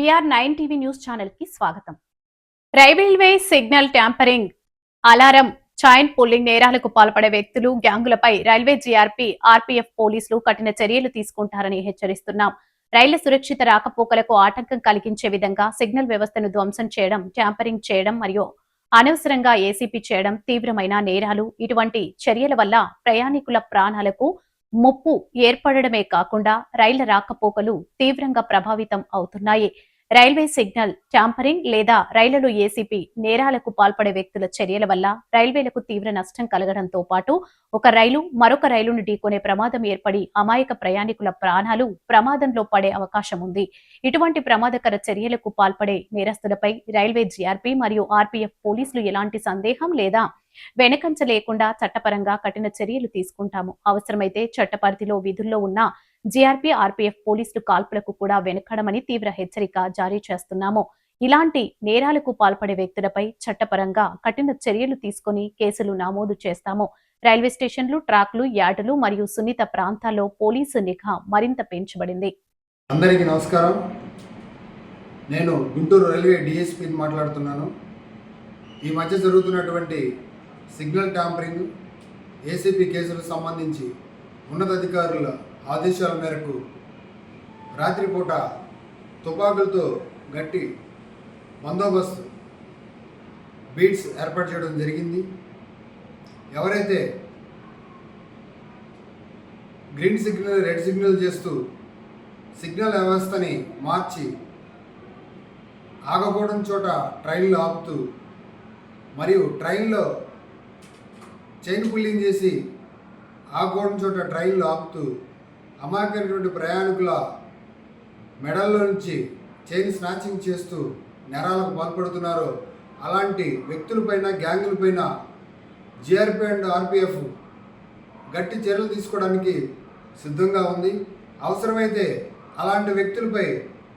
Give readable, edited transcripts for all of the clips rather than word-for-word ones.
BR9 TV news channel కి స్వాగతం. Railway signal tampering, alarm, chain pulling నేరాలకు పాల్పడే వ్యక్తులు, గ్యాంగులపై రైల్వే జీఆర్పీ, ఆర్పీఎఫ్ పోలీసులు కఠిన చర్యలు తీసుకుంటారని హెచ్చరిస్తున్నాం. రైళ్ల సురక్షిత రాకపోకలకు ఆటంకం కలిగించే విధంగా సిగ్నల్ వ్యవస్థను ధ్వంసం చేయడం, ట్యాంపరింగ్ చేయడం మరియు అనవసరంగా ఏసీపీ చేయడం తీవ్రమైన నేరాలు. ఇటువంటి చర్యల వల్ల ప్రయాణికుల ప్రాణాలకు ముప్పు ఏర్పడడమే కాకుండా రైళ్ల రాకపోకలు తీవ్రంగా ప్రభావితం అవుతున్నాయి. రైల్వే సిగ్నల్ ట్యాంపరింగ్ లేదా రైళ్లలో ఏసీపీ నేరాలకు పాల్పడే వ్యక్తుల చర్యల వల్ల రైల్వేలకు తీవ్ర నష్టం కలగడంతో పాటు ఒక రైలు మరొక రైలును ఢీకొనే ప్రమాదం ఏర్పడి అమాయక ప్రయాణికుల ప్రాణాలు ప్రమాదంలో పడే అవకాశం ఉంది. ఇటువంటి ప్రమాదకర చర్యలకు పాల్పడే నేరస్తులపై రైల్వే జీఆర్పీ మరియు ఆర్పీఎఫ్ పోలీసులు ఎలాంటి సందేహం లేదా వెనకంచ లేకుండా చట్టపరంగా కఠిన చర్యలు తీసుకుంటాము. అవసరమైతే చట్టపరిధిలో విధుల్లో ఉన్న జీఆర్పీ, ఆర్పీఎఫ్ పోలీసులు కాల్పులకు కూడా వెనుకడమని తీవ్ర హెచ్చరిక జారీ చేస్తున్నాము. ఇలాంటి నేరాలకు పాల్పడే వ్యక్తులపై చట్టపరంగా కఠిన చర్యలు తీసుకుని కేసులు నమోదు చేస్తాము. రైల్వే స్టేషన్లు, ట్రాక్లు, యార్డులు మరియు సున్నిత ప్రాంతాల్లో పోలీసు నిఘా మరింత పెంచబడింది. అందరికీ నమస్కారం. నేను గుంటూరు రైల్వే డిఎస్పీని మాట్లాడుతున్నాను. ఈ మధ్య జరుగుతున్నటువంటి సిగ్నల్ ట్యాంపరింగ్, ఏసీపీ కేసులకు సంబంధించి ఉన్నతాధికారుల ఆదేశాల మేరకు రాత్రిపూట తుపాకులతో గట్టి బందోబస్తు బీట్స్ ఏర్పాటు చేయడం జరిగింది. ఎవరైతే గ్రీన్ సిగ్నల్, రెడ్ సిగ్నల్ చేస్తూ సిగ్నల్ వ్యవస్థని మార్చి ఆగకూడని చోట ట్రైన్లు ఆపుతూ మరియు ట్రైన్లో చైన్ పుల్లింగ్ చేసి ఆగకూడని చోట ట్రైన్లు ఆపుతూ అమాయకమైనటువంటి ప్రయాణికుల మెడల్లో నుంచి చైన్ స్నాచింగ్ చేస్తూ నేరాలకు పాల్పడుతున్నారో అలాంటి వ్యక్తులపైన, గ్యాంగులపైన జీఆర్పీ అండ్ ఆర్పీఎఫ్ గట్టి చర్యలు తీసుకోవడానికి సిద్ధంగా ఉంది. అవసరమైతే అలాంటి వ్యక్తులపై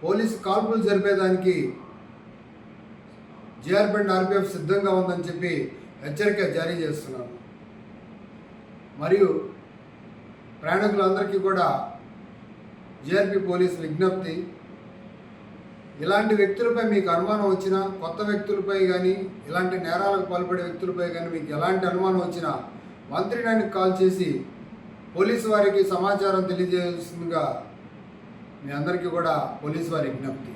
పోలీసు కాల్పులు జరిపేదానికి జీఆర్పీ అండ్ ఆర్పీఎఫ్ సిద్ధంగా ఉందని చెప్పి హెచ్చరిక జారీ చేస్తున్నాను. మరియు ప్రయాణికులందరికీ కూడా జీఆర్పీ పోలీసు విజ్ఞప్తి, ఇలాంటి వ్యక్తులపై మీకు అనుమానం వచ్చినా, కొత్త వ్యక్తులపై కానీ, ఇలాంటి నేరాలకు పాల్పడే వ్యక్తులపై కానీ మీకు ఎలాంటి అనుమానం వచ్చినా 139కి కాల్ చేసి పోలీసు వారికి సమాచారం తెలియజేయాల్సిందిగా మీ అందరికీ కూడా పోలీసు వారి విజ్ఞప్తి.